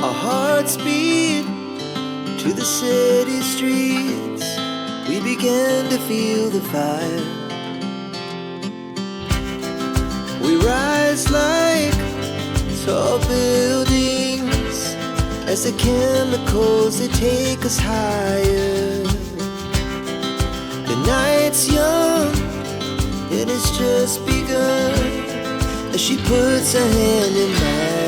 Our hearts beat to the city streets. We began to feel the fire. We rise like tall buildings as the chemicals, they take us higher. The night's young, it has just begun, as she puts her hand in mine.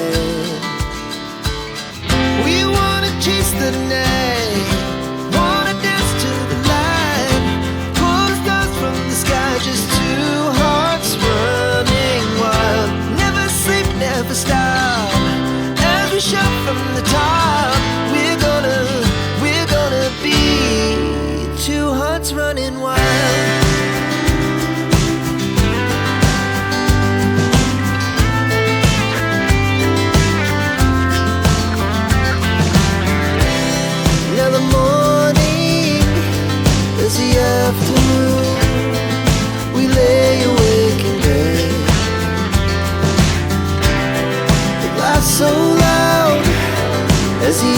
We wanna chase the night, wanna dance to the light, pull the stars from the sky, just two hearts running wild. Never sleep, never stop, as we shout from the top. We're gonna be two hearts running wild. Now the morning is the afternoon. We lay awake in bed. The laughs so loud as the